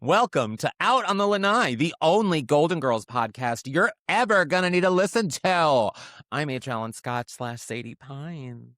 Welcome to Out on the Lanai, the only Golden Girls podcast you're ever going to need to listen to. I'm HAlanScott / Sadie Pines.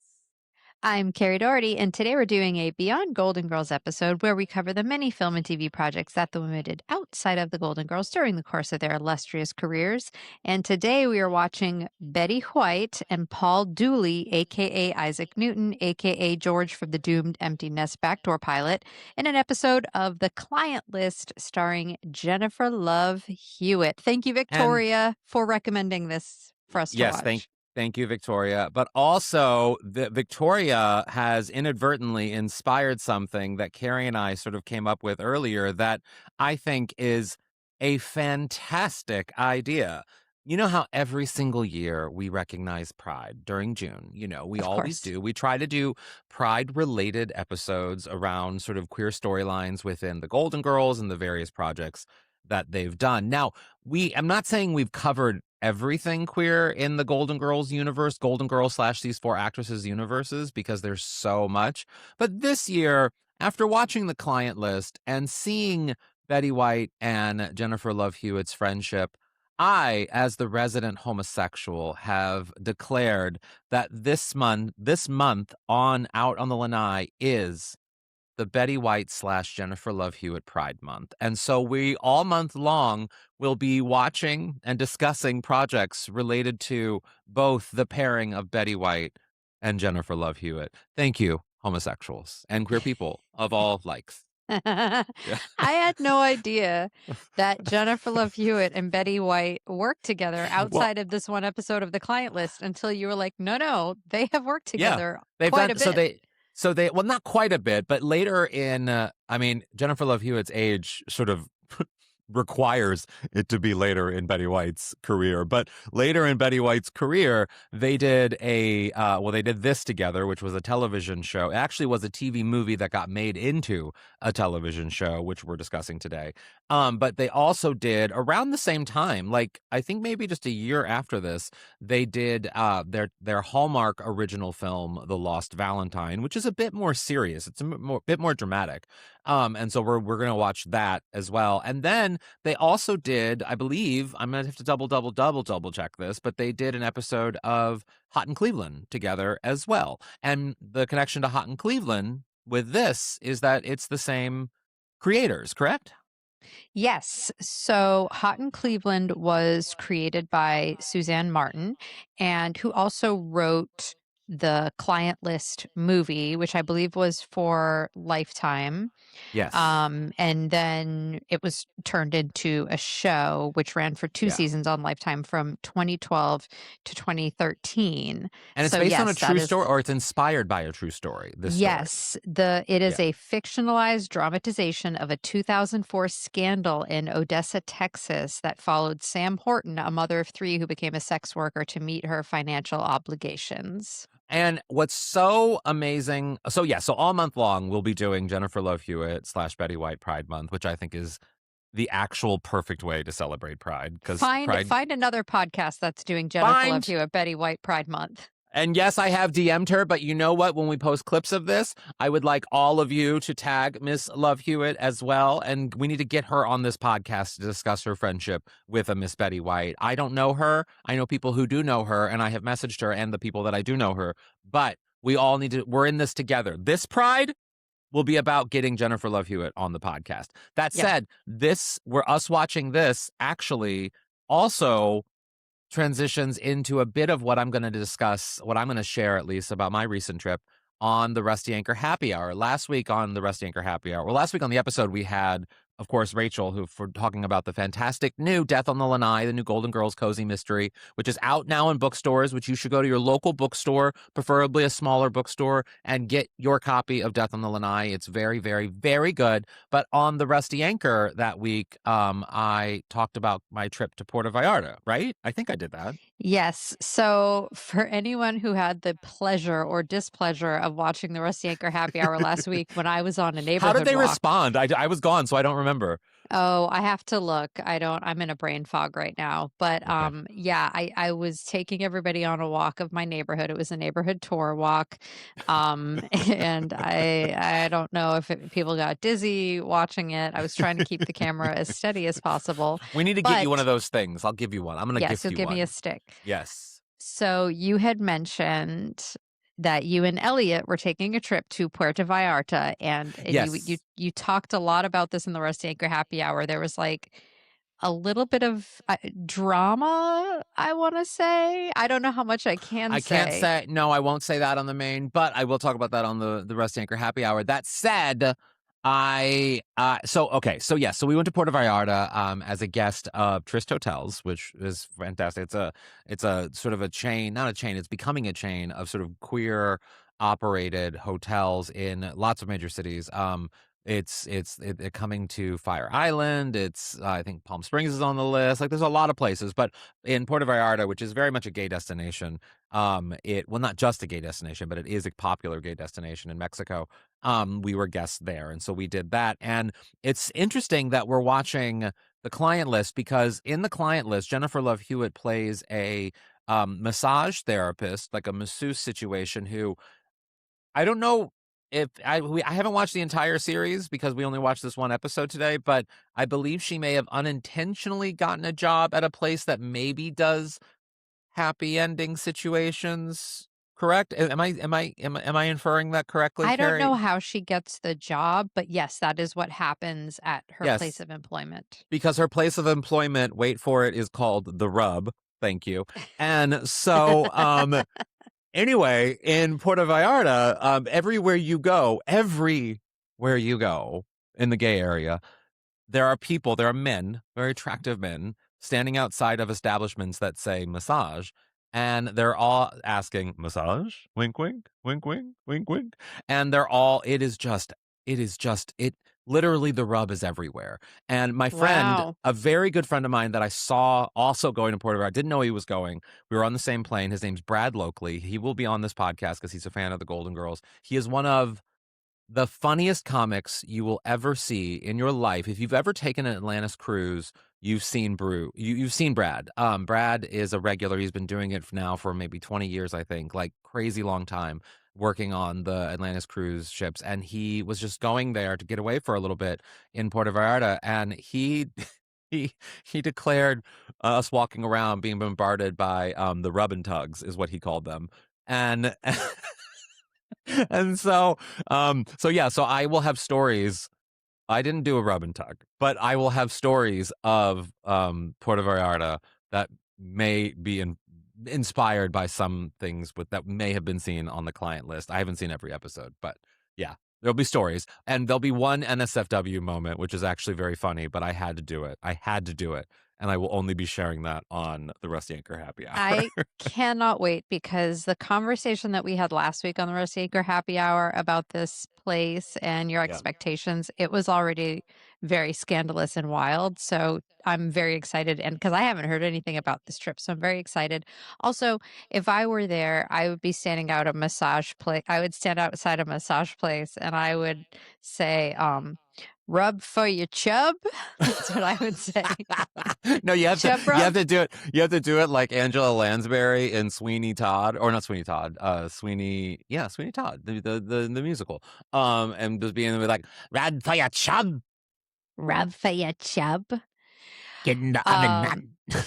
I'm Kerri Doherty, and today we're doing a Beyond Golden Girls episode where we cover the many film and TV projects that the women did outside of the Golden Girls during the course of their illustrious careers. And today we are watching Betty White and Paul Dooley, a.k.a. Isaac Newton, a.k.a. George from the doomed Empty Nest backdoor pilot, in an episode of The Client List starring Jennifer Love Hewitt. Thank you, Victoria, for recommending this for us to watch. Thank you, Victoria. But also, Victoria has inadvertently inspired something that Kerri and I sort of came up with earlier that I think is a fantastic idea. You know how every single year we recognize Pride during June? You know, we always do. We try to do Pride-related episodes around sort of queer storylines within the Golden Girls and the various projects that they've done. Now, I'm not saying we've covered everything queer in the Golden Girls universe, Golden Girls / these four actresses universes, because there's so much. But this year, after watching The Client List and seeing Betty White and Jennifer Love Hewitt's friendship, I, as the resident homosexual, have declared that this month on Out on the Lanai is the Betty White / Jennifer Love Hewitt Pride Month. And so we all month long will be watching and discussing projects related to both the pairing of Betty White and Jennifer Love Hewitt. Thank you, homosexuals and queer people of all likes. I had no idea that Jennifer Love Hewitt and Betty White worked together outside of this one episode of The Client List until you were like, no, they have worked together quite a bit. So they, well, not quite a bit, but later in, Jennifer Love Hewitt's age sort of requires it to be later in Betty White's career. But later in Betty White's career, they did they did this together, which was a television show. It actually was a TV movie that got made into a television show, which we're discussing today. But they also did around the same time, like I think maybe just a year after this, they did their Hallmark original film, The Lost Valentine, which is a bit more serious. It's a bit more dramatic. And so we're going to watch that as well. And then they also did, I believe, I'm going to have to double check this, but they did an episode of Hot in Cleveland together as well. And the connection to Hot in Cleveland with this is that it's the same creators, correct? Yes. So Hot in Cleveland was created by Suzanne Martin, and who also wrote the Client List movie, which I believe was for Lifetime. Yes. And then it was turned into a show, which ran for two seasons on Lifetime from 2012 to 2013. And it's based on a true story, or it's inspired by a true story? It is a fictionalized dramatization of a 2004 scandal in Odessa, Texas that followed Sam Horton, a mother of three who became a sex worker to meet her financial obligations. And what's so amazing, so all month long we'll be doing Jennifer Love Hewitt / Betty White Pride Month, which I think is the actual perfect way to celebrate Pride. Find another podcast that's doing Jennifer Love Hewitt Betty White Pride Month. And yes, I have DM'd her, but you know what? When we post clips of this, I would like all of you to tag Miss Love Hewitt as well. And we need to get her on this podcast to discuss her friendship with a Miss Betty White. I don't know her. I know people who do know her, and I have messaged her and the people that I do know her. But we're in this together. This Pride will be about getting Jennifer Love Hewitt on the podcast. That said, us watching this actually also transitions into a bit of what I'm going to discuss, what I'm going to share at least about my recent trip on the Rusty Anchor Happy Hour. Last week on the episode, we had, of course, Rachel, for talking about the fantastic new Death on the Lanai, the new Golden Girls cozy mystery, which is out now in bookstores, which you should go to your local bookstore, preferably a smaller bookstore, and get your copy of Death on the Lanai. It's very, very, very good. But on the Rusty Anchor that week, I talked about my trip to Puerto Vallarta, right? I think I did that. Yes. So for anyone who had the pleasure or displeasure of watching the Rusty Anchor Happy Hour last week when I was on a neighborhood How did they walk, respond? I was gone, so I don't remember. Oh, I have to look. I'm in a brain fog right now. But Okay. yeah, I was taking everybody on a walk of my neighborhood. It was a neighborhood tour walk. And I don't know if people got dizzy watching it. I was trying to keep the camera as steady as possible. We need to get you one of But those things. I'll give you one. I'm going to yes, gift you'll you give me a one. stick. Yes. So you had mentioned that you and Elliot were taking a trip to Puerto Vallarta, and Yes. you talked a lot about this in the Rusty Anchor Happy Hour. There was like a little bit of drama, I want to say. I don't know how much I can I can't say. say no. I won't say that on the main, but I will talk about that on the Rusty Anchor Happy Hour. That said, so we went to Puerto Vallarta as a guest of Trist Hotels, which is fantastic. It's a sort of a chain, not a chain. It's becoming a chain of sort of queer operated hotels in lots of major cities. It's coming to Fire Island. It's I think Palm Springs is on the list. Like there's a lot of places, but in Puerto Vallarta, which is very much a gay destination, not just a gay destination, but it is a popular gay destination in Mexico. We were guests there, and so we did that. And it's interesting that we're watching the client list because in the client list, Jennifer Love Hewitt plays a massage therapist, like a masseuse situation, who I don't know if I haven't watched the entire series because we only watched this one episode today, but I believe she may have unintentionally gotten a job at a place that maybe does happy ending situations. Correct? Am I inferring that correctly, I don't Kerri? know how she gets the job, but yes, that is what happens at her place Yes, of employment. because her place of employment, wait for it, is called the Rub. Thank you. And so, anyway, in Puerto Vallarta, everywhere you go in the gay area, there are men, very attractive men, standing outside of establishments that say massage, and they're all asking, massage? Wink, wink, wink, wink, wink, wink. And it literally the rub is everywhere. And my friend, Wow. a very good friend of mine that I saw also going to Puerto Vallarta, I didn't know he was going. We were on the same plane. His name's Brad Lokley. He will be on this podcast because he's a fan of the Golden Girls. He is one of the funniest comics you will ever see in your life. If you've ever taken an Atlantis cruise, you've seen You've seen Brad. Brad is a regular. He's been doing it now for maybe 20 years, I think, like crazy long time, working on the Atlantis cruise ships. And he was just going there to get away for a little bit in Puerto Vallarta, and he. He declared us walking around being bombarded by the rub and tugs is what he called them, and and so I will have stories. I didn't do a rub and tug, but I will have stories of Puerto Vallarta that may be inspired by some things that may have been seen on the client list. I haven't seen every episode, but yeah, there'll be stories, and there'll be one NSFW moment, which is actually very funny. But I had to do it. I had to do it, and I will only be sharing that on the Rusty Anchor Happy Hour. I cannot wait because the conversation that we had last week on the Roast Acre Happy Hour about this place and your Yeah. expectations, it was already very scandalous and wild. So I'm very excited. And because I haven't heard anything about this trip, so I'm very excited. Also, if I were there, I would be standing out a massage place. I would stand outside a massage place and I would say, rub for your chub. That's what I would say. No, you have to Chub you have rub. to do it. You have to do it like Angela Lansbury in Sweeney Todd, or not Sweeney Todd, Sweeney Todd, the musical. And just being like, "Rad for your chub, Rub for your chub. get in the oven." Um,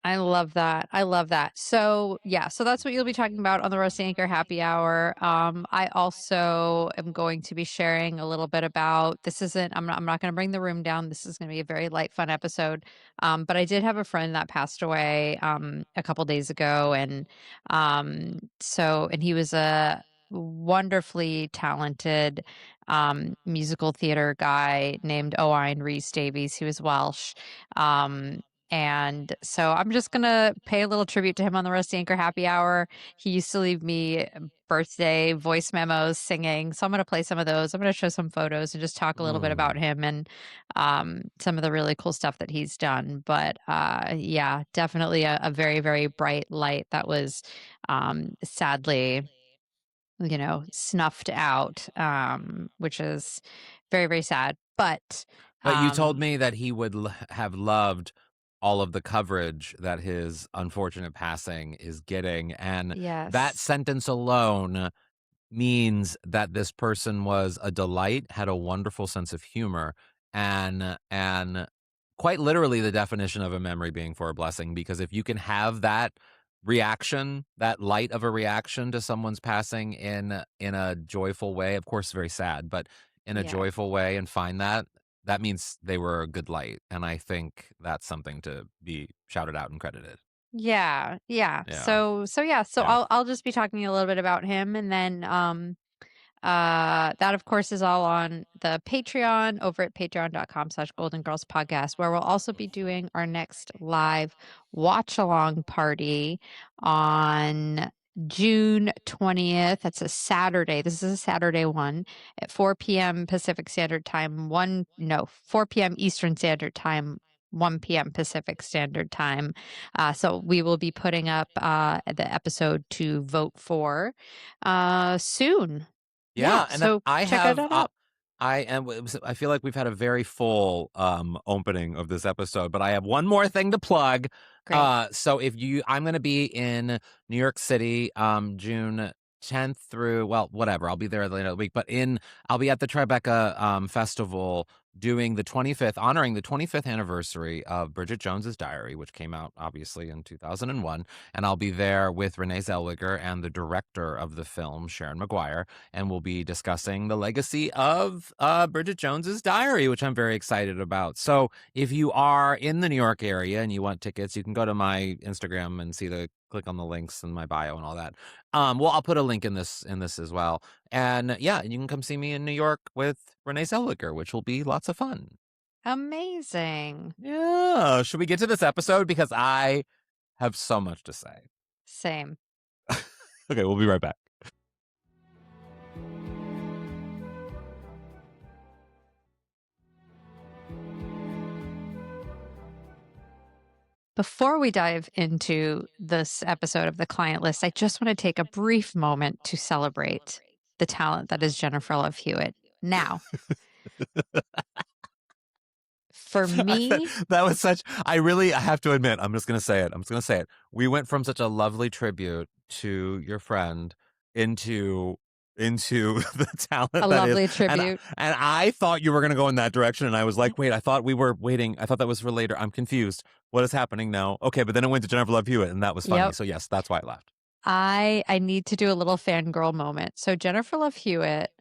I love that. I love that. So yeah, so that's what you'll be talking about on the Roast Anchor Happy Hour. I also am going to be sharing a little bit about this isn't I'm not gonna bring the room down. This is gonna be a very light, fun episode. But I did have a friend that passed away a couple days ago, and and he was a wonderfully talented musical theater guy named Owain Reese Davies. He was Welsh. And so I'm just going to pay a little tribute to him on the Rusty Anchor Happy Hour. He used to leave me birthday voice memos singing. So I'm going to play some of those. I'm going to show some photos and just talk a little bit about him and some of the really cool stuff that he's done. But yeah, definitely a very, very bright light that was sadly, snuffed out, which is very, very sad. But But you told Um, me that he would have loved all of the coverage that his unfortunate passing is getting, and that yes. sentence alone means that this person was a delight, had a wonderful sense of humor, and quite literally the definition of a memory being for a blessing, because if you can have that reaction, that light of a reaction to someone's passing in a joyful way, of course very sad, but in a Yeah. joyful way, and find that, that means they were a good light, and I think that's something to be shouted out and credited. Yeah, yeah. Yeah, So yeah, so yeah. I'll just be talking a little bit about him, and then that of course is all on the Patreon over at patreon.com/Golden Girls Podcast, where we'll also be doing our next live watch along party on June 20th. That's a Saturday. This is a Saturday one at 4 p.m. Pacific Standard Time, 4 p.m. Eastern Standard Time, 1 p.m. Pacific Standard Time. So we will be putting up the episode to vote for soon. Yeah, Yeah, and so I check have that out. I feel like we've had a very full opening of this episode, but I have one more thing to plug. Great. So if you I'm going to be in New York City June 10th through, well, whatever. I'll be there later in the week, but in I'll be at the Tribeca festival doing the 25th, honoring the 25th anniversary of Bridget Jones's Diary, which came out obviously in 2001, and I'll be there with Renee Zellweger and the director of the film, Sharon Maguire, and we'll be discussing the legacy of Bridget Jones's Diary, which I'm very excited about. So if you are in the New York area and you want tickets, you can go to my Instagram and click on the links in my bio and all that. Well, I'll put a link in this as well. And yeah, you can come see me in New York with Renee Zellweger, which will be lots of fun. Amazing. Yeah. Should we get to this episode? Because I have so much to say. Same. Okay, we'll be right back. Before we dive into this episode of the client list, I just want to take a brief moment to celebrate the talent that is Jennifer Love Hewitt. Now, for me, That was such, I have to admit, I'm just going to say it. I'm just going to say it. We went from such a lovely tribute to your friend into the a talent that is, lovely and tribute. I thought you were going to go in that direction, and I was like, wait, I thought we were waiting. I thought that was for later. I'm confused. What is happening now? Okay, but then it went to Jennifer Love Hewitt, and that was funny. Yep. So yes, that's why I laughed. I need to do a little fangirl moment. So Jennifer Love Hewitt,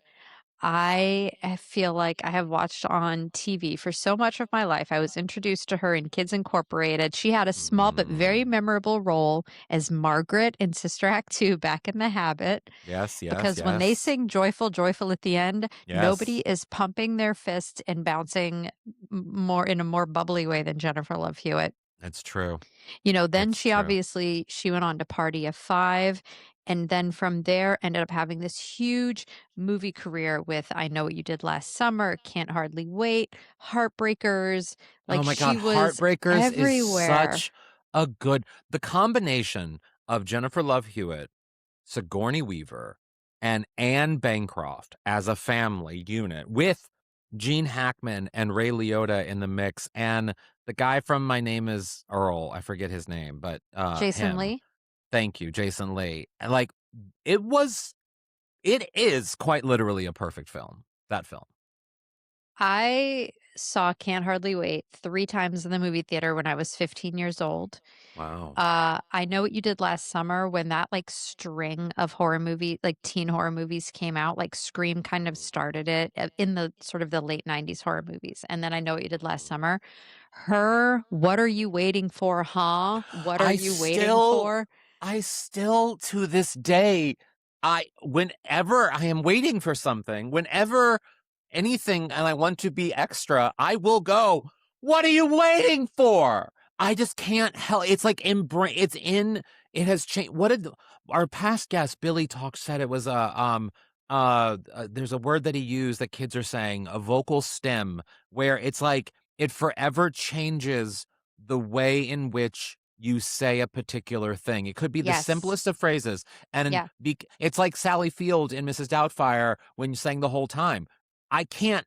I feel like I have watched on TV for so much of my life. I was introduced to her in Kids Incorporated. She had a small but very Mm, memorable role as Margaret in Sister Act 2 Back in the Habit. yes, yes, Because when they yes, sing Joyful, Joyful at the end, nobody yes. is pumping their fist and bouncing more in a more bubbly way than Jennifer Love Hewitt. It's true. Then It's true. she went on to Party of Five, and then from there ended up having this huge movie career with I Know What You Did Last Summer, Can't Hardly Wait, Heartbreakers. Oh Like my she God, was Heartbreakers is everywhere. such a good, the combination of Jennifer Love Hewitt, Sigourney Weaver, and Anne Bancroft as a family unit with Gene Hackman and Ray Liotta in the mix, and the guy from My Name Is Earl, I forget his name, but Jason him. Lee. Thank you, Jason Lee. And like it was it is quite literally a perfect film. That film. I saw Can't Hardly Wait 3 times in the movie theater when I was 15 years old. Wow. I Know What You Did Last Summer when that like string of like teen horror movies came out, like Scream kind of started it in the sort of the late 90s horror movies. And then I Know What You Did Last Summer. What are you waiting for, huh? What are I you waiting still for? I still to this day, whenever I am waiting for something, whenever anything and I want to be extra, I will go, what are you waiting for? I just can't help. It's like it has changed. What did our past guest Billy Talk said? It was there's a word that he used that kids are saying, a vocal stem, where it's like it forever changes the way in which you say a particular thing. It could be the Yes. simplest of phrases, and Yeah. it's like Sally Field in Mrs. Doubtfire when you sang the whole time. I can't.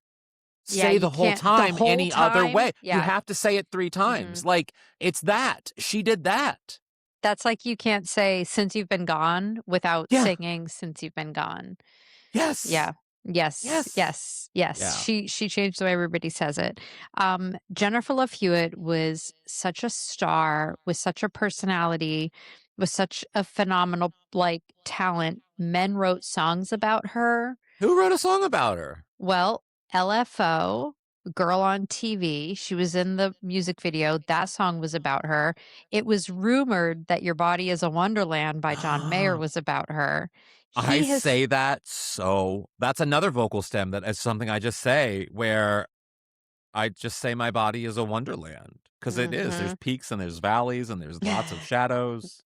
Yeah, say you the whole can't the time whole any other time. way. You Yeah. have to say it 3 times. Mhm. Like, it's that. She did that. That's like you can't say "since you've been gone" without Yeah. singing "since you've been gone." Yes. Yeah. Yes, Yes. yes, yes. Yeah. She changed the way everybody says it. Jennifer Love Hewitt was such a star, with such a personality, with such a phenomenal, like, talent. Men wrote songs about her. Who wrote a song about her? Well, LFO, Girl on TV, she was in the music video. That song was about her. It was rumored that Your Body is a Wonderland by John Mayer was about her. I He has say that so that's another vocal stem that is something I just say where I just say my body is a wonderland because it is. There's Mhm. peaks and there's valleys and there's lots of shadows,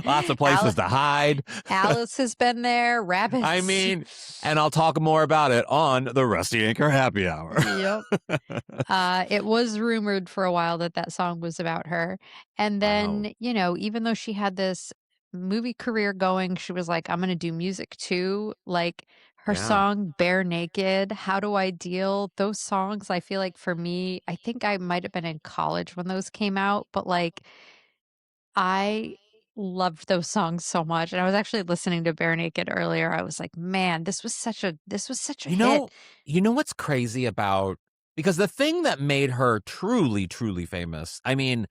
lots of Al places to hide. Alice has been there, I rabbits. mean, and I'll talk more about it on the Rusty Anchor Happy Hour. Yep. It was rumored for a while that that song was about her. And Wow. then, even though she had this movie career going, she was like, I'm going to do music too. Like her Yeah. song Bare Naked, How Do I Deal? Those songs, I feel like for me, I think I might have been in college when those came out, but like I loved those songs so much. And I was actually listening to Bare Naked earlier. I was like, man, this was such a You hit. know, you know what's crazy about because the thing that made her truly, truly famous, I mean,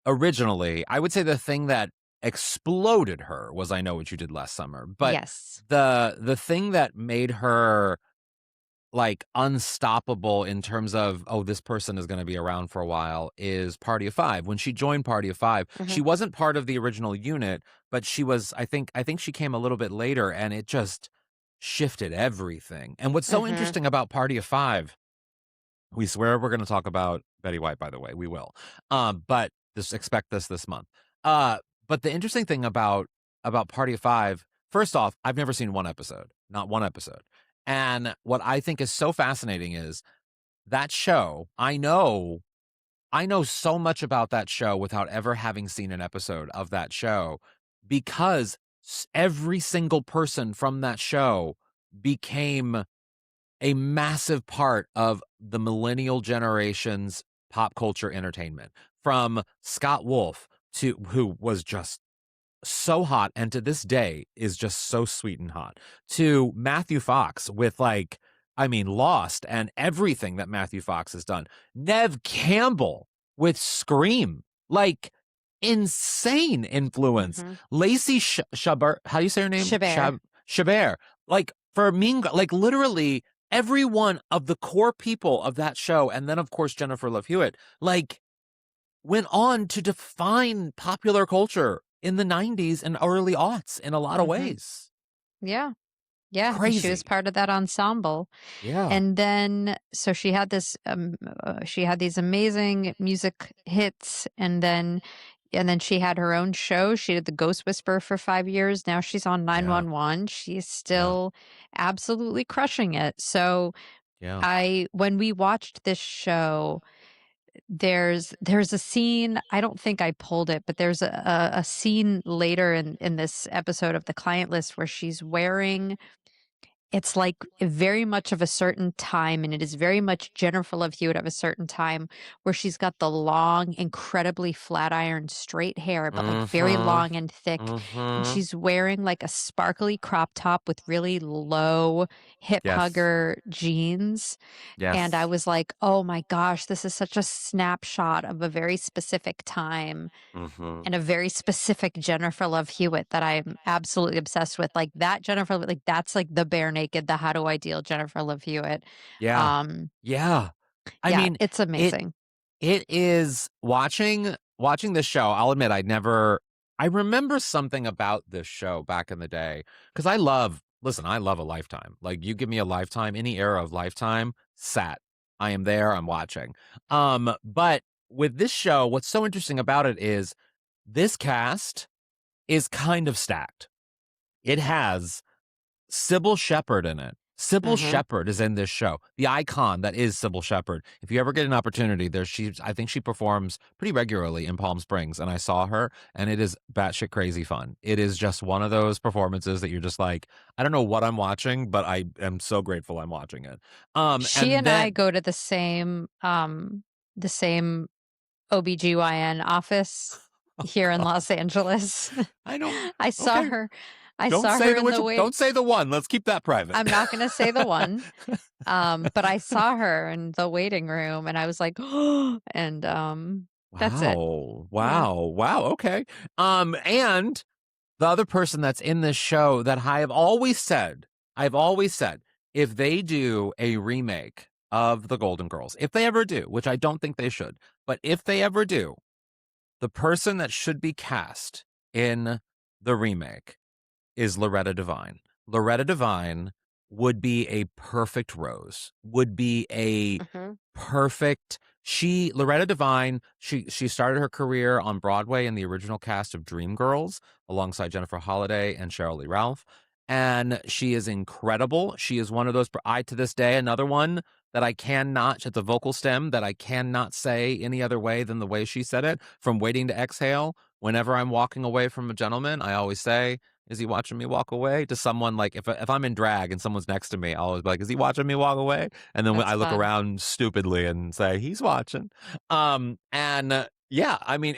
originally, I would say the thing that exploded her was I Know What You Did Last Summer. But Yes. the thing that made her like unstoppable in terms of, oh, this person is going to be around for a while is Party of Five. When she joined Party of Five, she Mhm. wasn't part of the original unit, but she was, I think she came a little bit later and it just shifted everything. And what's so Mhm. interesting about Party of Five, we swear we're going to talk about Betty White, by the way, we will. But just expect this month. But the interesting thing about Party of Five, first off, I've never seen one episode, not one episode. And what I think is so fascinating is that show. I know so much about that show without ever having seen an episode of that show because every single person from that show became a massive part of the millennial generation's pop culture entertainment. From Scott Wolf to who was just so hot and to this day is just so sweet and hot, to Matthew Fox with like, I mean, Lost and everything that Matthew Fox has done. Nev Campbell with Scream, like insane influence. Mhm. Lacey Chabert, how do you say her name? Chabert. Chabert, like for like literally every one of the core people of that show, and then of course Jennifer Love Hewitt, like went on to define popular culture in the 90s and early aughts in a lot of Mhm. ways. Yeah. Yeah, and she was Crazy. part of that ensemble. Yeah. And then so she had these amazing music hits, and then she had her own show. She did the Ghost Whisperer for 5 years. Now she's on Yeah. 911. She's Yeah. still absolutely crushing it. So Yeah. I when we watched this show, there's a scene, I don't think I pulled it, but there's a scene later in this episode of The Client List where she's wearing, it's like very much of a certain time, and it is very much Jennifer Love Hewitt of a certain time, where she's got the long, incredibly flat iron straight hair, but like very Mhm. long and thick. And Mhm. she's wearing like a sparkly crop top with really low hip Yes. hugger jeans. And I Yes. was like, oh my gosh, this is such a snapshot of a very specific time Mhm. and a very specific Jennifer Love Hewitt that I'm absolutely obsessed with. Like that Jennifer, like that's like the bare naked, the how do I deal Jennifer Love Hewitt. Yeah. Um, Yeah. I yeah, mean, it's it amazing. it is watching this show. I'll admit I remember something about this show back in the day because I love a Lifetime. Like you give me a Lifetime, any era of Lifetime, sat. I am there, I'm watching. But with this show, what's so interesting about it is this cast is kind of stacked. It has Sybil Shepherd in it. Sybil Mm-hmm. Shepherd is in this show. The icon that is Sybil Shepherd. If you ever get an opportunity, I think she performs pretty regularly in Palm Springs, and I saw her, and it is batshit crazy fun. It is just one of those performances that you're just like, I don't know what I'm watching, but I am so grateful I'm watching it. She And and I then go to the same OBGYN office here in Los Angeles. I don't. I saw Okay, her. I don't saw say her the in which. the wait. Don't say the one. Let's keep that private. I'm not going to say the one. But I saw her in the waiting room and I was like, oh, and that's it. Yeah. Wow. Okay. And the other person that's in this show that I've always said, if they do a remake of The Golden Girls, if they ever do, which I don't think they should, but if they ever do, the person that should be cast in the remake is Loretta Devine. Loretta Devine would be a perfect Rose, would be a Mhm. perfect. Loretta Devine, she started her career on Broadway in the original cast of Dreamgirls alongside Jennifer Holliday and Sheryl Lee Ralph. And she is incredible. She is one of those, to this day, another one that I cannot, at the vocal stem, that I cannot say any other way than the way she said it. From Waiting to Exhale, whenever I'm walking away from a gentleman, I always say, is he watching me walk away? To someone, like, if I'm in drag and someone's next to me, I'll always be like, is he watching me walk away? And then when That's I look fun. around stupidly and say, he's watching. Yeah, I mean,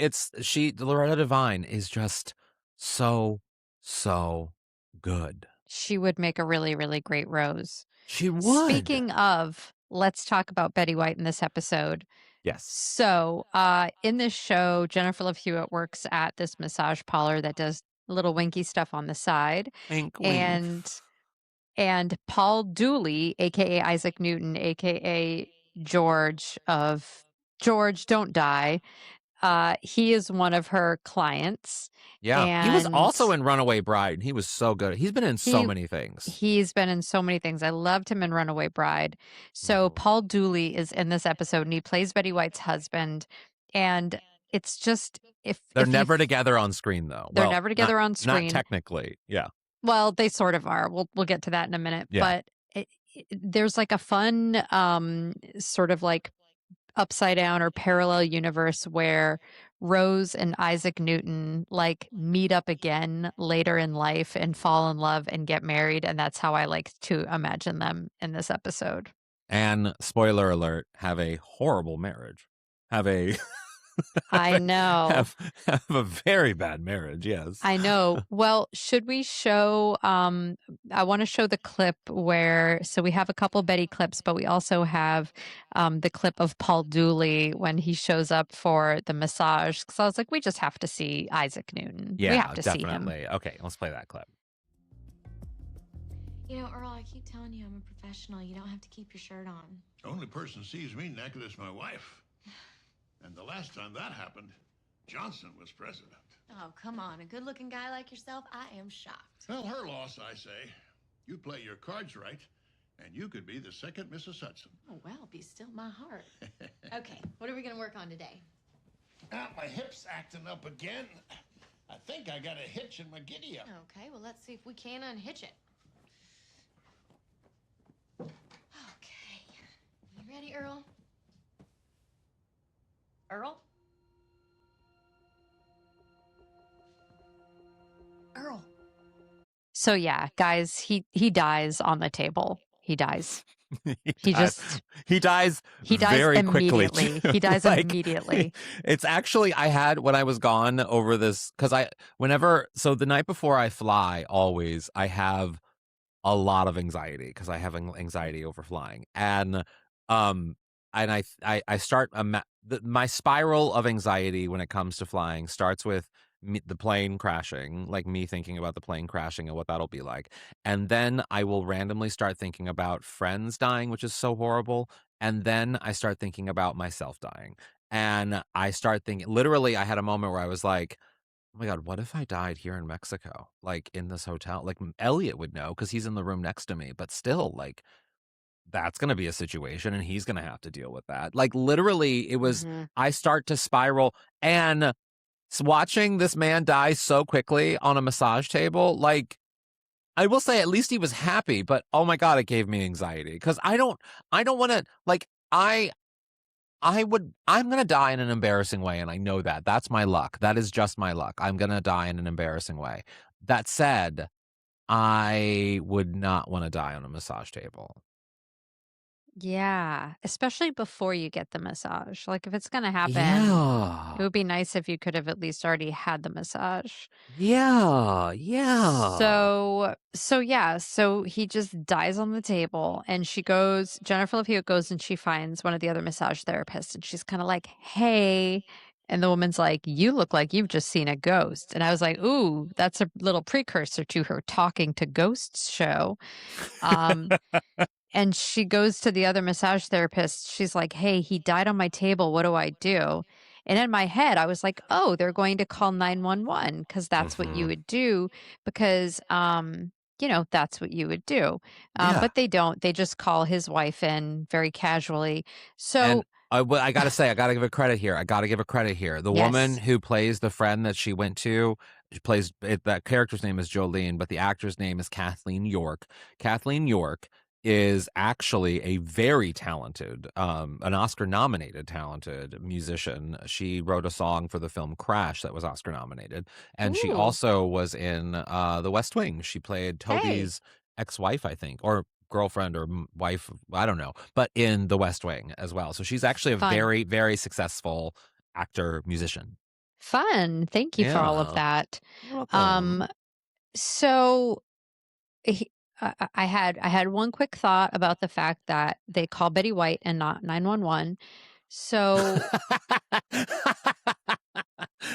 Loretta Devine is just so, so good. She would make a really, really great Rose. She would. Speaking of, let's talk about Betty White in this episode. Yes. So, in this show, Jennifer Love Hewitt works at this massage parlor that does little winky stuff on the side. Wink, wink. And Paul Dooley, aka Isaac Newton, aka George of George Don't Die, he is one of her clients. Yeah. He was And also in Runaway Bride. He was so good. He's been in so he many things. he's been in so many things. I loved him in Runaway Bride. So Paul Dooley is in this episode and he plays Betty White's husband. And it's just They're if you never together on screen, though. they're Well, never together on not screen. technically. Yeah. Well, they sort of are. We'll get to that in a minute. Yeah. But there's like a fun sort of like upside down or parallel universe where Rose and Isaac Newton like meet up again later in life and fall in love and get married. And that's how I like to imagine them in this episode. And spoiler alert, have a horrible marriage. I know. Have a very bad marriage, yes. I know. Well, should we show I want to show the clip so we have a couple Betty clips, but we also have the clip of Paul Dooley when he shows up for the massage. So I was like, we just have to see Isaac Newton. Yeah, we have to definitely. see him. Okay, let's play that clip. You know, Earl, I keep telling you I'm a professional. You don't have to keep your shirt on. The only person sees me naked is my wife. And the last time that happened, Johnson was president. Oh, come on. A good-looking guy like yourself, I am shocked. Well, her loss, I say. You play your cards right, and you could be the second Mrs. Hudson. Oh, well, be still my heart. Okay, what are we going to work on today? My hip's acting up again. I think I got a hitch in my giddy-up. Okay, well, let's see if we can unhitch it. Okay. You ready, Earl? Earl? Earl. So yeah, guys, he dies on the table. He dies. He dies very quickly. Immediately. He dies immediately. It's actually, when I was gone over this, because so the night before I fly, always, I have a lot of anxiety because I have anxiety over flying. And I start, my spiral of anxiety when it comes to flying starts with the plane crashing, like me thinking about the plane crashing and what that'll be like. And then I will randomly start thinking about friends dying, which is so horrible. And then I start thinking about myself dying. And I start thinking, literally, I had a moment where I was like, oh my God, what if I died here in Mexico? Like in this hotel? Like Elliot would know because he's in the room next to me, but still, like, that's going to be a situation and he's going to have to deal with that. Like literally, it was, I start to spiral, and watching this man die so quickly on a massage table, like, I will say at least he was happy, but oh my God, it gave me anxiety because I don't want to like I'm going to die in an embarrassing way. And I know that. That's my luck. That is just my luck. I'm going to die in an embarrassing way. That said, I would not want to die on a massage table. Yeah, especially before you get the massage. Like if it's going to happen, it Yeah. would be nice if you could have at least already had the massage. Yeah. Yeah. So he just dies on the table and Jennifer Love Hewitt goes and she finds one of the other massage therapists and she's kind of like, "Hey." And the woman's like, "You look like you've just seen a ghost." And I was like, "Ooh, that's a little precursor to her talking to ghosts show." Um, and she goes to the other massage therapist. She's like, "Hey, he died on my table. What do I do?" And in my head, I was like, "Oh, they're going to call 911 because that's what you would do because that's what you would do." Yeah. But they don't. They just call his wife in very casually. And So I got to say, I got to give a credit here. The woman yes. who plays the friend that she went to, she plays that character's name is Jolene, but the actor's name is Kathleen York. Kathleen York is actually a very talented, an Oscar-nominated talented musician. She wrote a song for the film Crash that was Oscar-nominated, and she Ooh, also was in The West Wing. She played hey, Toby's ex-wife, I think, or girlfriend or wife, I don't know, but in The West Wing as well. So she's actually a fun. very, very successful actor, musician. Fun. Thank you for all of Yeah. that. You're welcome. So I had one quick thought about the fact that they call Betty White and not 911. So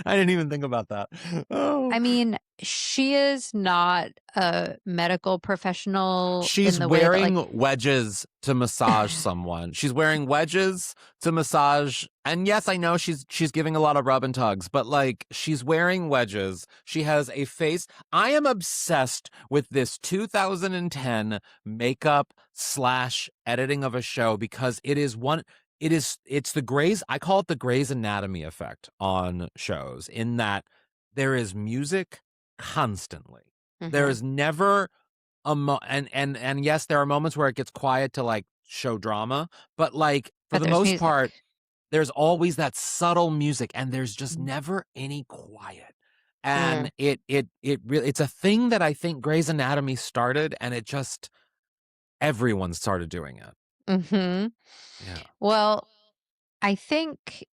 I didn't even think about that. Oh. I mean, she is not a medical professional She's in the way that wearing wedges to massage someone. She's wearing wedges to massage. And yes, I know she's giving a lot of rub and tugs, but like she's wearing wedges. She has a face. I am obsessed with this 2010 makeup / editing of a show because it's the Grey's, I call it the Grey's Anatomy effect on shows in that there is music constantly. There Mhm. is never and yes, there are moments where it gets quiet to like show drama, but like for But the there's most music. part, there's always that subtle music and there's just Mm. never any quiet. Yeah. And it really, it's a thing that I think Grey's Anatomy started and it just everyone started doing it. Mhm. Yeah. Well, I think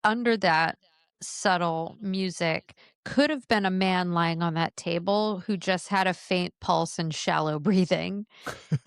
under that subtle music could have been a man lying on that table who just had a faint pulse and shallow breathing.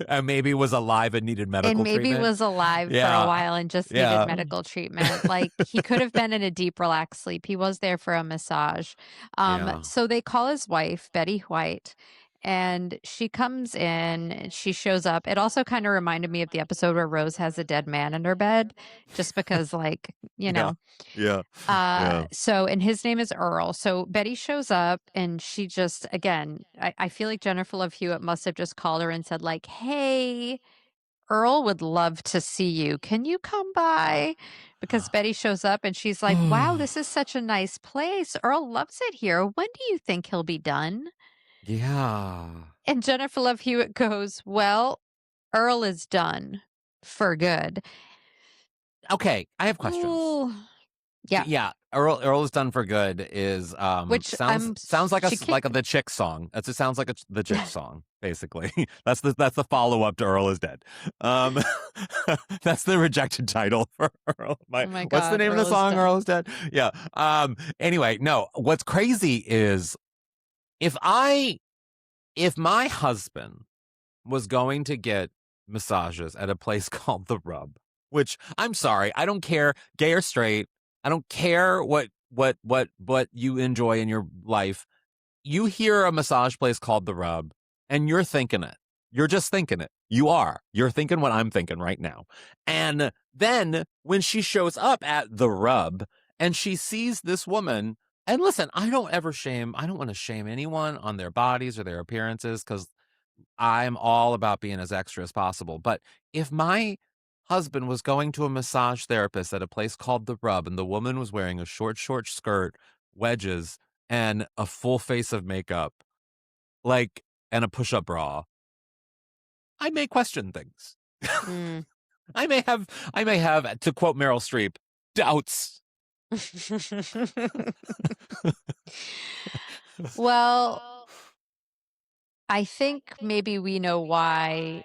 And maybe was alive and needed And medical maybe treatment. was alive for a Yeah. while and just needed Yeah. medical treatment. Like he could have been in a deep, relaxed sleep. He was there for a massage. Yeah. So they call his wife, Betty White, and she comes in and she shows up. It also kind of reminded me of the episode where Rose has a dead man in her bed, just because, like, Yeah. Yeah. Yeah. and his name is Earl. So Betty shows up and she just, again, I feel like Jennifer Love Hewitt must have just called her and said, like, "Hey, Earl would love to see you. Can you come by?" Because Betty shows up and she's like, "Wow, this is such a nice place. Earl loves it here. When do you think he'll be done?" Yeah. And Jennifer Love Hewitt goes, "Well, Earl is done for good." Okay, I have questions. Ooh, yeah. Yeah, Earl is done for good is Which sounds like she like kicked. the Chick song. It sounds like the Chick song basically. That's the follow up to Earl is dead. Um that's the rejected title for Earl. Oh my What's the God, name of the Earl is song? done. Earl is dead. Yeah. Anyway, no. What's crazy is if my husband was going to get massages at a place called The Rub, which I'm sorry, I don't care, gay or straight, I don't care what you enjoy in your life. You hear a massage place called The Rub and you're thinking it. You're just thinking it. You're thinking what I'm thinking right now. And then when she shows up at The Rub and she sees this woman, and listen, I don't want to shame anyone on their bodies or their appearances because I'm all about being as extra as possible. But if my husband was going to a massage therapist at a place called The Rub and the woman was wearing a short skirt, wedges, and a full face of makeup, like and a push-up bra, I may question things. Mm. I may have, to quote Meryl Streep, doubts. Well, I think maybe we know why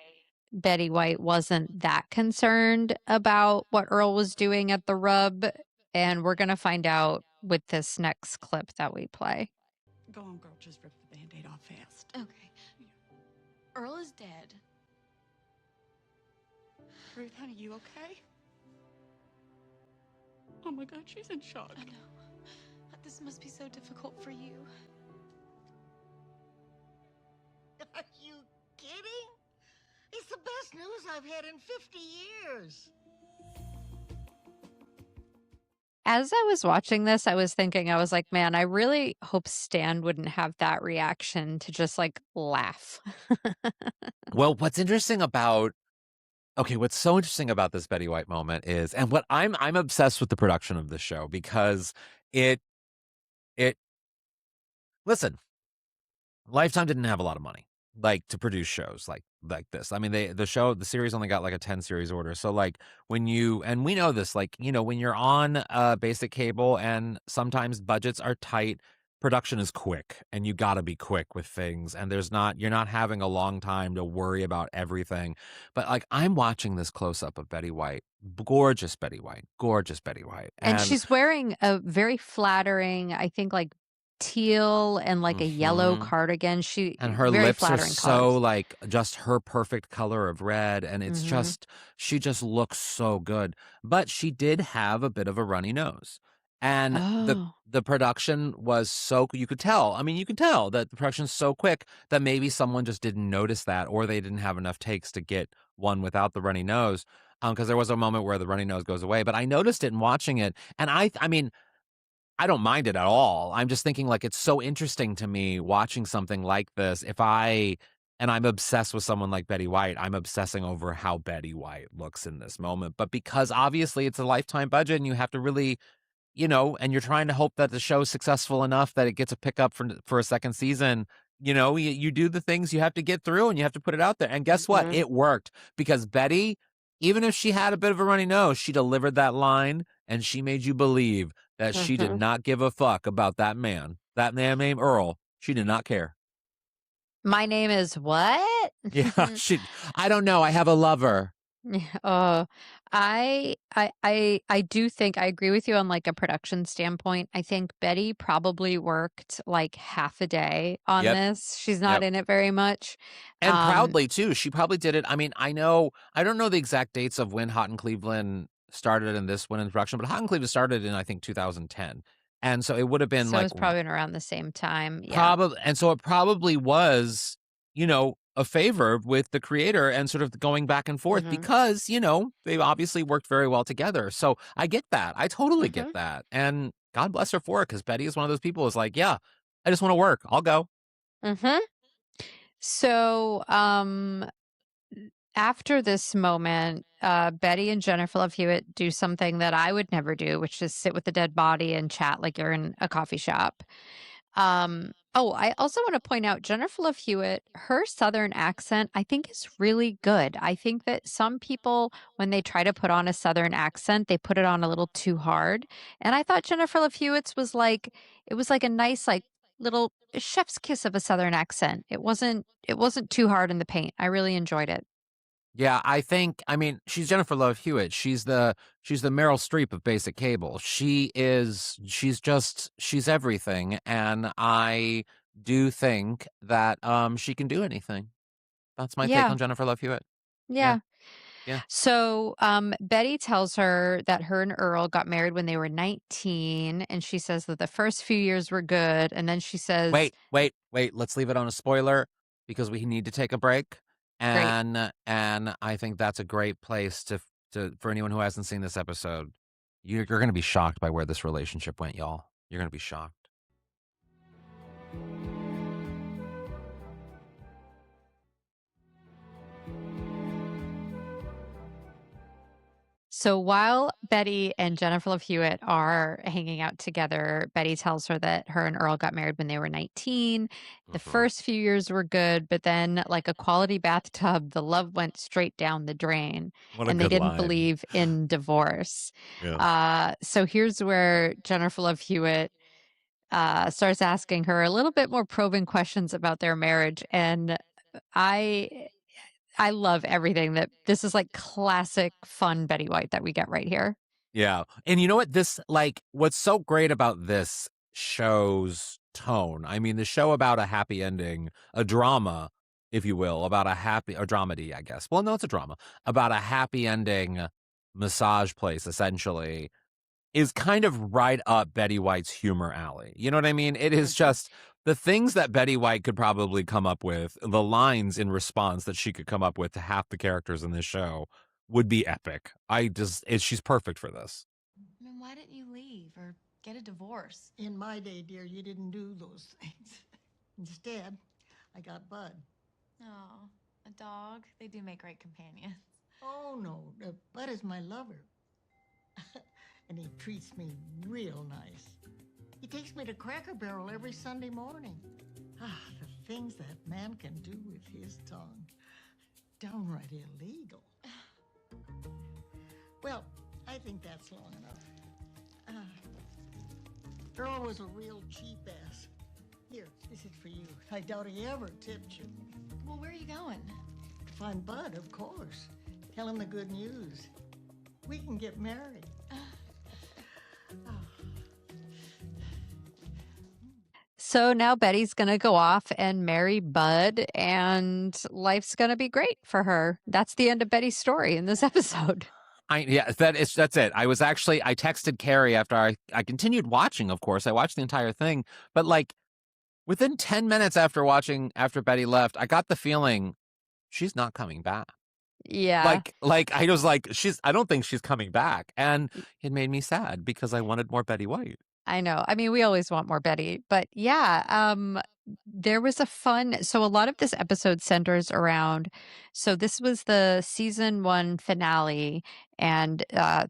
Betty White wasn't that concerned about what Earl was doing at the rub, and we're going to find out with this next clip that we play. Go on, girl, just rip the Band-Aid off fast. Okay. Earl is dead. Ruth, honey, you okay? Oh my God, she's in shock. I know. This must be so difficult for you. Are you kidding? It's the best news I've had in 50 years. As I was watching this, I was thinking, I was like, man, I really hope Stan wouldn't have that reaction to just like laugh. Well, what's so interesting about this Betty White moment is, and what I'm obsessed with the production of this show because it listen, Lifetime didn't have a lot of money like to produce shows like this. I mean, the series only got like a 10 series order. So like and we know this, like, you know, when you're on basic cable and sometimes budgets are tight, production is quick and you got to be quick with things. And you're not having a long time to worry about everything. But like, I'm watching this close up of Betty White, gorgeous Betty White. And she's wearing a very flattering, I think, like teal and like a yellow cardigan. And her very lips are flattering so colors. like just her perfect color of red. And it's she just looks so good. But she did have a bit of a runny nose. And the production was so, you could tell that the production's so quick that maybe someone just didn't notice that, or they didn't have enough takes to get one without the runny nose. Because there was a moment where the runny nose goes away, but I noticed it in watching it. And I mean, I don't mind it at all. I'm just thinking like it's so interesting to me watching something like this. And I'm obsessed with someone like Betty White, I'm obsessing over how Betty White looks in this moment. But because obviously it's a Lifetime budget and you have to really, you know, and you're trying to hope that the show's successful enough that it gets a pickup for a second season, you know, you do the things you have to get through and you have to put it out there. And guess what? It worked because Betty, even if she had a bit of a runny nose, she delivered that line and she made you believe that she did not give a fuck about that man named Earl. She did not care. My name is what? Yeah, I don't know. I have a lover. Oh, I do think I agree with you on like a production standpoint. I think Betty probably worked like half a day on this. She's not in it very much. And proudly too. She probably did it. I mean, I don't know the exact dates of when Hot in Cleveland started and this went into production, but Hot in Cleveland started in I think 2010. And so it would have been so like it was probably around the same time. Yeah. Probably, and so it probably was, you know, a favor with the creator and sort of going back and forth because, you know, they obviously worked very well together. So I get that. I totally get that. And God bless her for it, because Betty is one of those people who's like, yeah, I just want to work. I'll go. So, after this moment, Betty and Jennifer Love Hewitt do something that I would never do, which is sit with the dead body and chat like you're in a coffee shop. I also want to point out Jennifer Love Hewitt, her Southern accent, I think is really good. I think that some people, when they try to put on a Southern accent, they put it on a little too hard. And I thought Jennifer Love Hewitt's was like a nice, like little chef's kiss of a Southern accent. It wasn't too hard in the paint. I really enjoyed it. Yeah, I mean, she's Jennifer Love Hewitt. She's the Meryl Streep of basic cable. She's everything. And I do think that she can do anything. That's my take on Jennifer Love Hewitt. Yeah. Yeah. So Betty tells her that her and Earl got married when they were 19, and she says that the first few years were good, and then she says, Wait. Let's leave it on a spoiler because we need to take a break. And I think that's a great place to for anyone who hasn't seen this episode. You're going to be shocked by where this relationship went, y'all. You're going to be shocked. So while Betty and Jennifer Love Hewitt are hanging out together, Betty tells her that her and Earl got married when they were 19. The first few years were good, but then, like a quality bathtub, the love went straight down the drain, What a and they good didn't line. believe in divorce. Yeah. So here's where Jennifer Love Hewitt starts asking her a little bit more probing questions about their marriage, and I I love everything that this is like classic fun Betty White that we get right here. Yeah. And you know what? What's so great about this show's tone? I mean, the show about a happy ending, a drama, if you will, about a dramedy, I guess. Well, no, it's a drama about a happy ending massage place, essentially, is kind of right up Betty White's humor alley. You know what I mean? It is just the things that Betty White could probably come up with, the lines in response that she could come up with to half the characters in this show would be epic. She's perfect for this. I mean, why didn't you leave or get a divorce? In my day, dear, you didn't do those things. Instead, I got Bud. Oh, a dog? They do make great companions. Oh, no, Bud is my lover. And he treats me real nice. He takes me to Cracker Barrel every Sunday morning. Ah, the things that man can do with his tongue. Downright illegal. Well, I think that's long enough. Earl was a real cheap ass. Here, this is for you. I doubt he ever tipped you. Well, where are you going? To find Bud, of course. Tell him the good news. We can get married. So now Betty's going to go off and marry Bud, and life's going to be great for her. That's the end of Betty's story in this episode. That's it. I texted Kerri after I continued watching, of course. I watched the entire thing, but like within 10 minutes after Betty left, I got the feeling she's not coming back. Yeah. I was like, I don't think she's coming back. And it made me sad because I wanted more Betty White. I know. I mean, we always want more Betty, but yeah, there was so a lot of this episode centers around, so this was the season 1 finale, and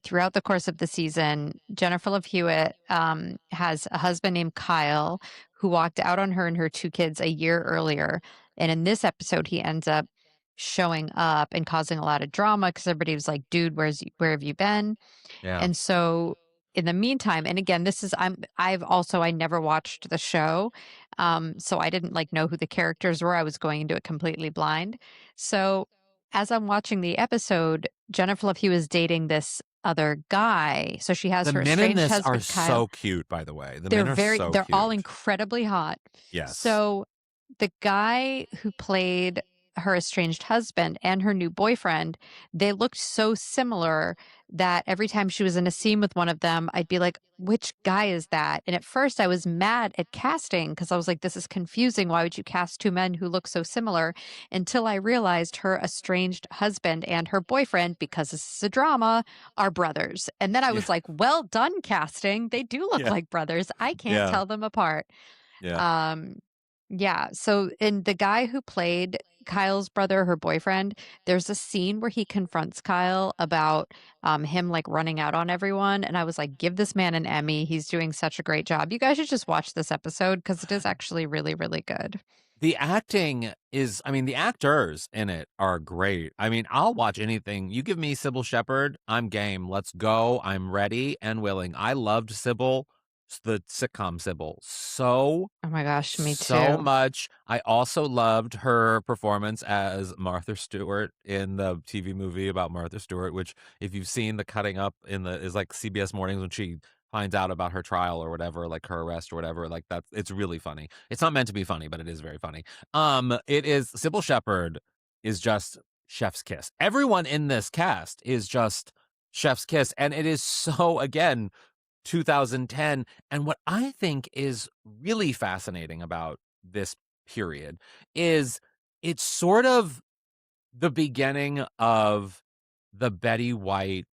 throughout the course of the season, Jennifer Love Hewitt has a husband named Kyle who walked out on her and her 2 kids a year earlier. And in this episode, he ends up showing up and causing a lot of drama because everybody was like, dude, where have you been? Yeah. And so in the meantime, and again, I never watched the show. So I didn't know who the characters were. I was going into it completely blind. So as I'm watching the episode, Jennifer Love Hewitt is dating this other guy. So she has the her men in estranged this husband, are Kyle. so cute, by the way. They're all incredibly hot. Yes. So the guy who played her estranged husband and her new boyfriend, they looked so similar that every time she was in a scene with one of them, I'd be like, which guy is that? And at first I was mad at casting because I was like, this is confusing. Why would you cast 2 men who look so similar? Until I realized her estranged husband and her boyfriend, because this is a drama, are brothers. And then I was like, well done, casting. They do look like brothers. I can't tell them apart. Yeah. Yeah. So in the guy who played Kyle's brother, her boyfriend, there's a scene where he confronts Kyle about him running out on everyone. And I was like, give this man an Emmy. He's doing such a great job. You guys should just watch this episode because it is actually really, really good. The acting the actors in it are great. I mean, I'll watch anything. You give me Sybil Shepherd, I'm game. Let's go. I'm ready and willing. I loved Sybil, the sitcom Sybil, oh my gosh, me so too. much. I also loved her performance as Martha Stewart in the TV movie about Martha Stewart, which if you've seen the cutting up is like CBS Mornings when she finds out about her trial or whatever, like her arrest or whatever, like that. It's really funny. It's not meant to be funny, but it is very funny. It is Sybil Shepherd is just chef's kiss. Everyone in this cast is just chef's kiss. And it is so, again, 2010. And what I think is really fascinating about this period is it's sort of the beginning of the Betty White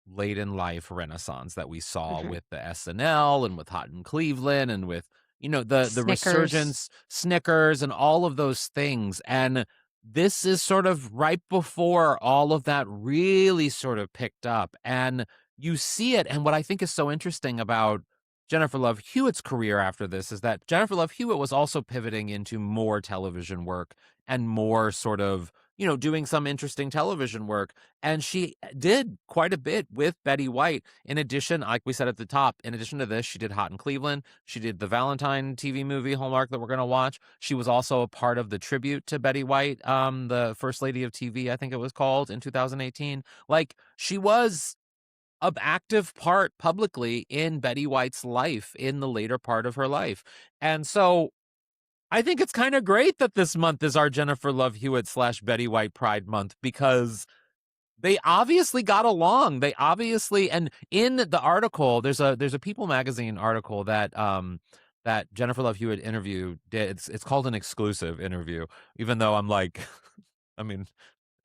late in life renaissance that we saw with the SNL and with Hot in Cleveland and with, the Snickers. resurgence, Snickers and all of those things. And this is sort of right before all of that really sort of picked up. And you see it. And what I think is so interesting about Jennifer Love Hewitt's career after this is that Jennifer Love Hewitt was also pivoting into more television work and more sort of, doing some interesting television work. And she did quite a bit with Betty White. In addition, like we said at the top, in addition to this, she did Hot in Cleveland. She did the Valentine TV movie Hallmark that we're going to watch. She was also a part of the tribute to Betty White, the First Lady of TV, I think it was called, in 2018. Like, she was an active part publicly in Betty White's life in the later part of her life. And so I think it's kind of great that this month is our Jennifer Love Hewitt / Betty White Pride Month, because they obviously got along. They obviously, and in the article, there's a People magazine article that that Jennifer Love Hewitt interview did. It's called an exclusive interview, even though I'm like, I mean,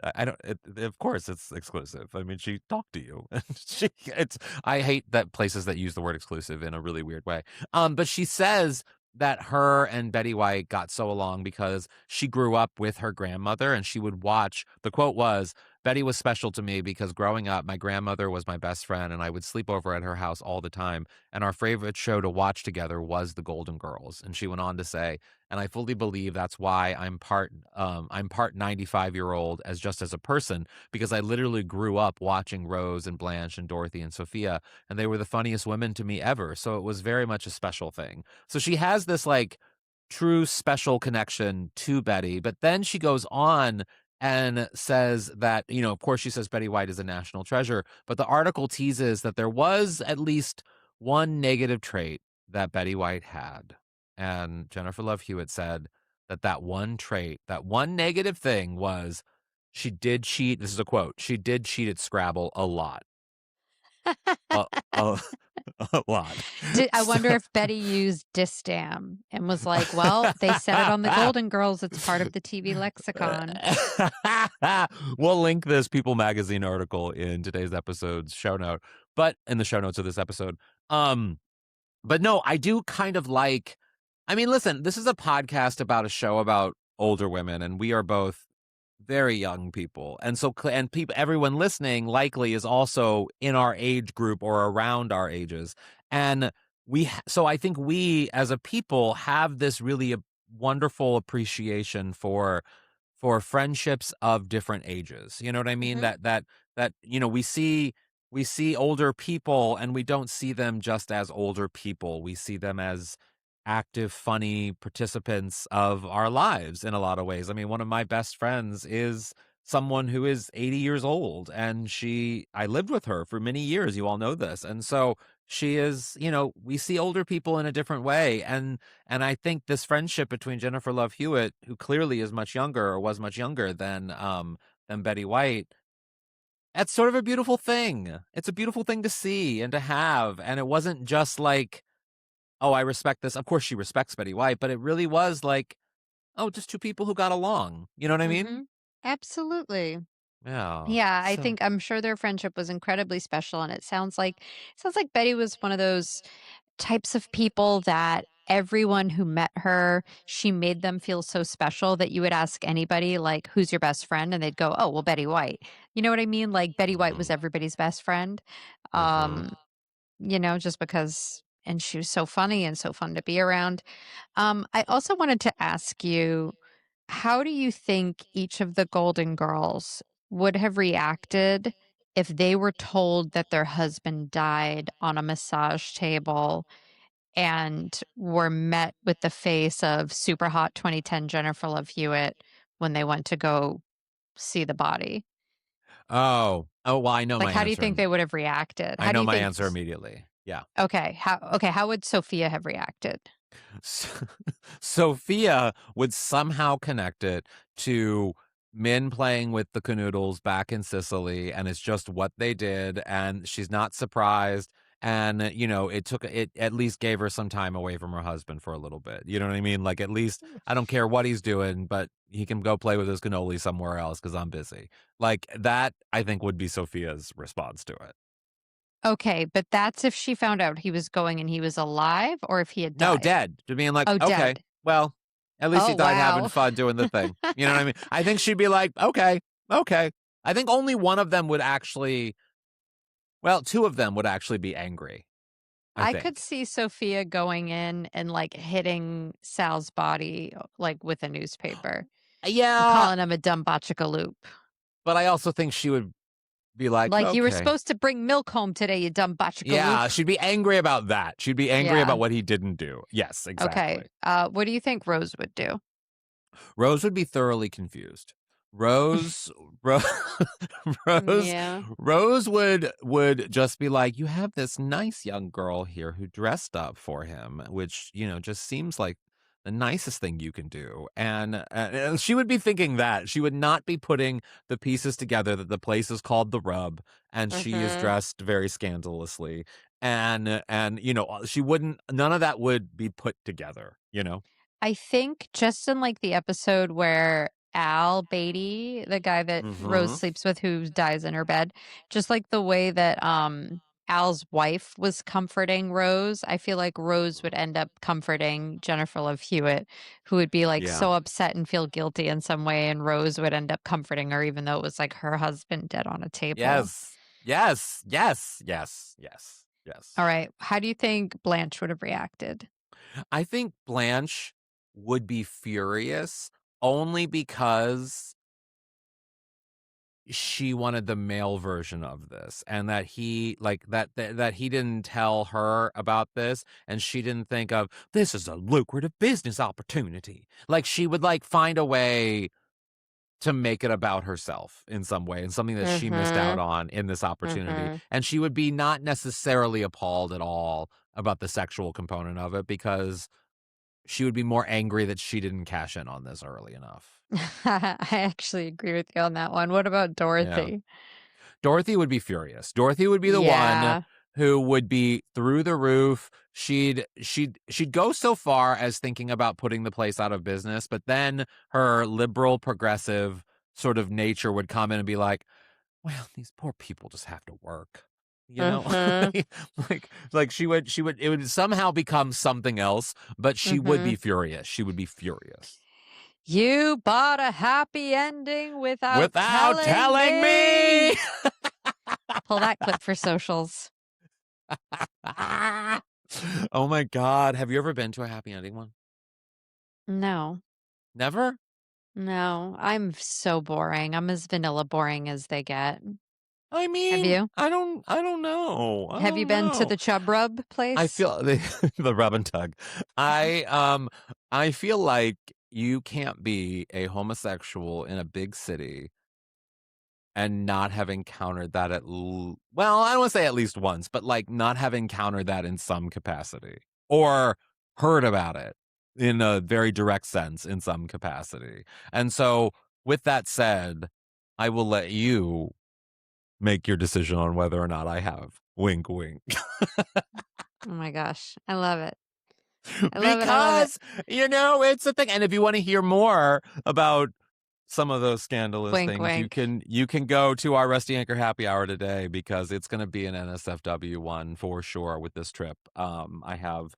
I don't. Of course, it's exclusive. I mean, she talked to you. I hate that places that use the word exclusive in a really weird way. But she says that her and Betty White got so along because she grew up with her grandmother, and she would watch. The quote was, "Betty was special to me because growing up, my grandmother was my best friend, and I would sleep over at her house all the time. And our favorite show to watch together was The Golden Girls." And she went on to say, "And I fully believe that's why I'm part 95-year-old as just as a person, because I literally grew up watching Rose and Blanche and Dorothy and Sophia, and they were the funniest women to me ever. So it was very much a special thing." So she has this like true special connection to Betty, but then she goes on and says that, of course she says Betty White is a national treasure, but the article teases that there was at least one negative trait that Betty White had. And Jennifer Love Hewitt said that one trait, that one negative thing was she did cheat. This is a quote. She did cheat at Scrabble a lot. a, a, a lot. I wonder if Betty used Disdam and was like, well, they said it on the Golden Girls. It's part of the TV lexicon. We'll link this People magazine article in today's episode's show note, but in the show notes of this episode. But no, I do kind of like, I mean, listen, this is a podcast about a show about older women, and we are both very young people. And so, and people, everyone listening likely is also in our age group or around our ages. And so I think we as a people have this really wonderful appreciation for friendships of different ages. You know what I mean? Mm-hmm. That we see older people, and we don't see them just as older people. We see them as active, funny participants of our lives in a lot of ways. I mean, one of my best friends is someone who is 80 years old, and I lived with her for many years. You all know this. And so she is, we see older people in a different way. And I think this friendship between Jennifer Love Hewitt, who clearly is much younger or was much younger than Betty White, that's sort of a beautiful thing. It's a beautiful thing to see and to have. And it wasn't just like, oh, I respect this. Of course she respects Betty White, but it really was like, oh, just two people who got along. You know what I mean? Absolutely. Yeah. Yeah, I'm sure their friendship was incredibly special, and it sounds like Betty was one of those types of people that everyone who met her, she made them feel so special that you would ask anybody, like, who's your best friend? And they'd go, oh, well, Betty White. You know what I mean? Like, Betty White was everybody's best friend. Just because, and she was so funny and so fun to be around. I also wanted to ask you, how do you think each of the Golden Girls would have reacted if they were told that their husband died on a massage table and were met with the face of super hot 2010 Jennifer Love Hewitt when they went to go see the body? Oh, well, I know my Like, answer. how do you think they would have reacted? I know my answer immediately. Yeah. Okay. How would Sophia have reacted? Sophia would somehow connect it to men playing with the canoodles back in Sicily, and it's just what they did, and she's not surprised. And, it at least gave her some time away from her husband for a little bit. You know what I mean? Like, at least I don't care what he's doing, but he can go play with his cannoli somewhere else because I'm busy. Like, that, I think, would be Sophia's response to it. Okay, but that's if she found out he was going and he was alive, or if he had died? No, dead. To being like, Oh, okay, dead. well, At least Oh, he died having wow. fun doing the thing. You know what I mean? I think she'd be like, okay. I think only one of them would actually, well, two of them would actually be angry, I I could think. see Sophia going in and like hitting Sal's body like with a newspaper and Yeah, calling him a dumb botchicaloop. but I also think she would be like, Like, you were okay. supposed to bring milk home today, you dumb Yeah, botchicaloop. she'd be angry about that. She'd be angry Yeah. about what he didn't do. Yes, Okay. exactly. What do you think Rose would do? Rose would be thoroughly confused. Rose, Ro- Rose, Yeah. Rose would just be like, "You have this nice young girl here who dressed up for him, which just seems like the nicest thing you can do." And she would be thinking that she would not be putting the pieces together that the place is called the Rub, and she is Mhm. dressed very scandalously, and she wouldn't. None of that would be put together. I think just in like the episode where Al Beatty, the guy that Rose Mm-hmm. sleeps with who dies in her bed, just like the way that Al's wife was comforting Rose, I feel like Rose would end up comforting Jennifer Love Hewitt, who would be like Yeah. so upset and feel guilty in some way, and Rose would end up comforting her even though it was like her husband dead on a table. Yes. All right. How do you think Blanche would have reacted? I think Blanche would be furious only because she wanted the male version of this, and that he that he didn't tell her about this, and she didn't think of this as a lucrative business opportunity. Like, she would find a way to make it about herself in some way, and something that she missed out on in this opportunity. And she would be not necessarily appalled at all about the sexual component of it, because she would be more angry that she didn't cash in on this early enough. I actually agree with you on that one. What about Dorothy? Dorothy would be furious. Dorothy would be the one who would be through the roof. She'd go so far as thinking about putting the place out of business, but then her liberal progressive sort of nature would come in and be like, well, these poor people just have to work. Like she would it would somehow become something else, but she would be furious. She would be furious. You bought a happy ending without telling me. Pull that clip for socials. Oh my God. Have you ever been to a happy ending one? No. Never? No. I'm so boring. I'm as vanilla boring as they get. I mean, have you? I don't know. Have you been to the Chub Rub place? I feel the rub and tug. I feel like you can't be a homosexual in a big city and not have encountered that well, I don't want to say at least once, but not have encountered that in some capacity, or heard about it in a very direct sense in some capacity. And so, with that said, I will let you make your decision on whether or not I have. Wink, wink. Oh my gosh. I love it. Because, it's a thing. And if you want to hear more about some of those scandalous wink, things, wink. you can go to our Rusty Anchor happy hour today, because it's going to be an NSFW one for sure with this trip. I have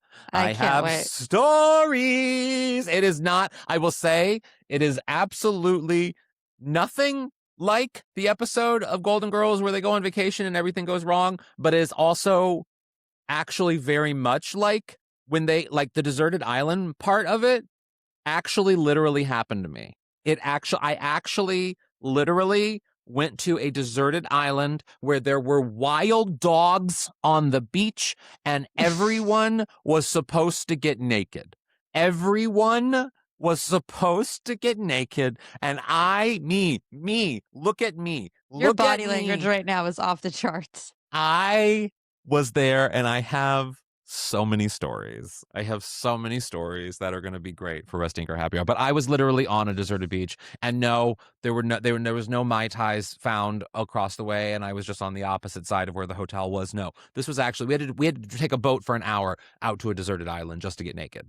wait. stories. It is not, I will say, it is absolutely nothing like the episode of Golden Girls where they go on vacation and everything goes wrong, but it is also actually very much like when they, the deserted island part of it actually literally happened to me. I actually literally went to a deserted island where there were wild dogs on the beach, and everyone was supposed to get naked. Everyone was supposed to get naked, and look at me. Your body language right now is off the charts. I was there, and I have so many stories. I have so many stories that are going to be great for Rusty Anchor Happy Hour. But I was literally on a deserted beach, and no, there was no Mai Tais found across the way, and I was just on the opposite side of where the hotel was. No, this was actually we had to take a boat for an hour out to a deserted island just to get naked.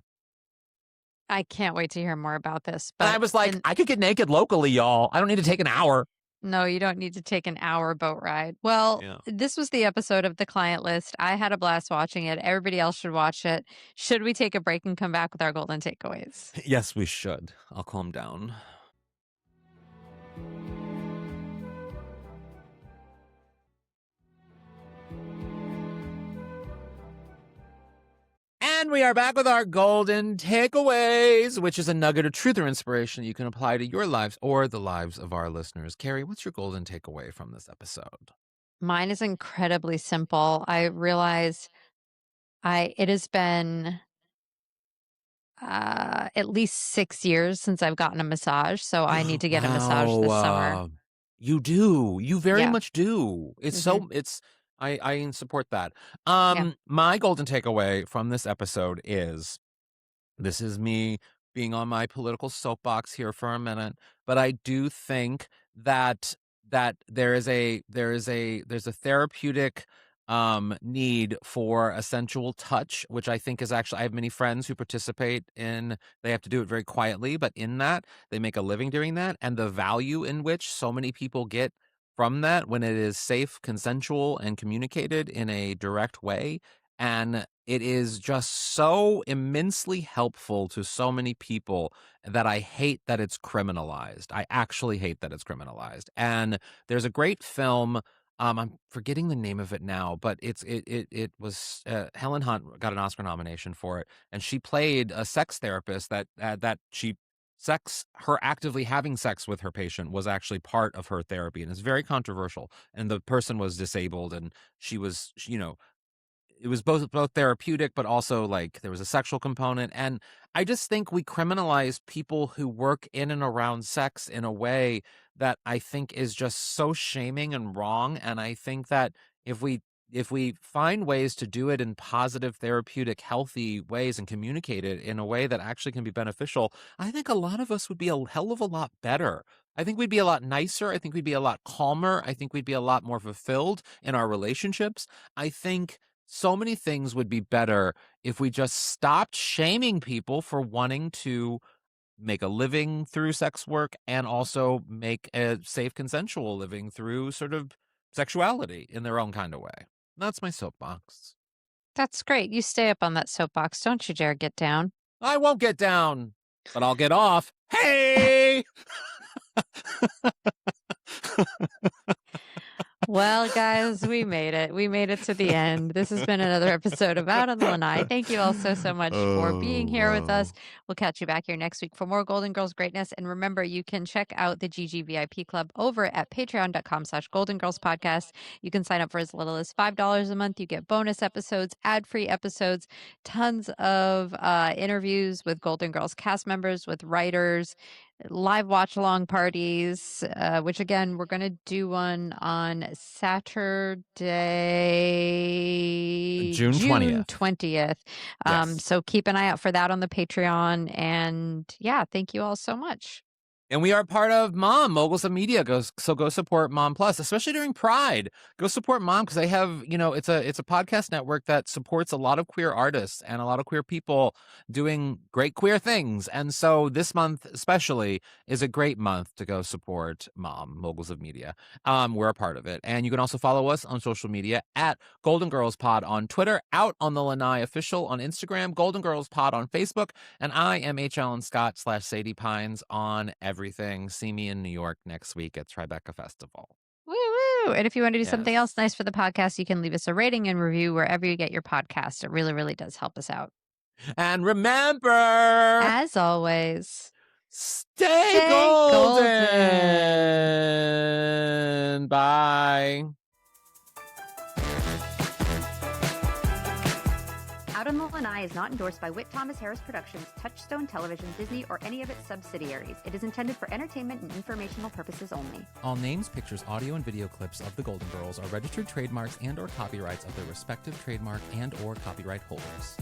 I can't wait to hear more about this. But and I was like, I could get naked locally, y'all. I don't need to take an hour. No, you don't need to take an hour boat ride. Well, Yeah. this was the episode of The Client List. I had a blast watching it. Everybody else should watch it. Should we take a break and come back with our golden takeaways? Yes, we should. I'll calm down. And we are back with our golden takeaways, which is a nugget of truth or inspiration you can apply to your lives or the lives of our listeners. Kerri, what's your golden takeaway from this episode? Mine is incredibly simple. I realized it has been at least 6 years since I've gotten a massage, so I need to get a massage this summer. You do. You very Yeah. much do. It's I support that. Yeah. My golden takeaway from this episode is, this is me being on my political soapbox here for a minute, but I do think that there's a therapeutic need for a sensual touch, which I think is actually, I have many friends who participate in, they have to do it very quietly, but in that they make a living doing that, and the value in which so many people get from that when it is safe, consensual, and communicated in a direct way. And it is just so immensely helpful to so many people that I hate that it's criminalized. I actually hate that it's criminalized. And there's a great film, I'm forgetting the name of it now, but it was Helen Hunt got an Oscar nomination for it, and she played a sex therapist that her actively having sex with her patient was actually part of her therapy, and it's very controversial. And the person was disabled, and she was, it was both therapeutic, but also like there was a sexual component. And I just think we criminalize people who work in and around sex in a way that I think is just so shaming and wrong. And I think that if we find ways to do it in positive, therapeutic, healthy ways and communicate it in a way that actually can be beneficial, I think a lot of us would be a hell of a lot better. I think we'd be a lot nicer. I think we'd be a lot calmer. I think we'd be a lot more fulfilled in our relationships. I think so many things would be better if we just stopped shaming people for wanting to make a living through sex work and also make a safe, consensual living through sort of sexuality in their own kind of way. That's my soapbox. That's great. You stay up on that soapbox. Don't you dare get down. I won't get down, but I'll get off. Hey! Well, guys, we made it. We made it to the end. This has been another episode of Out on the Lanai. Thank you all so much for being here with us. We'll catch you back here next week for more Golden Girls greatness. And remember, you can check out the GGVIP Club over at patreon.com/Golden Girls Podcast. You can sign up for as little as $5 a month. You get bonus episodes, ad-free episodes, tons of interviews with Golden Girls cast members, with writers, live watch along parties, which again, we're going to do one on Saturday, June 20th. Yes. So keep an eye out for that on the Patreon. And yeah, thank you all so much. And we are part of Mom, Moguls of Media. Go support Mom Plus, especially during Pride. Go support Mom, because they have, it's a podcast network that supports a lot of queer artists and a lot of queer people doing great queer things. And so this month especially is a great month to go support Mom, Moguls of Media. We're a part of it. And you can also follow us on social media at Golden Girls Pod on Twitter, Out on the Lanai Official on Instagram, Golden Girls Pod on Facebook, and I am HAlanScott /Sadie Pines on everything. See me in New York next week at Tribeca Festival. Woo woo! And if you want to do something else nice for the podcast, you can leave us a rating and review wherever you get your podcast. It really, really does help us out. And remember, as always, stay golden. Bye. Out on the Lanai is not endorsed by Whit Thomas Harris Productions, Touchstone Television, Disney, or any of its subsidiaries. It is intended for entertainment and informational purposes only. All names, pictures, audio, and video clips of the Golden Girls are registered trademarks and/or copyrights of their respective trademark and/or copyright holders.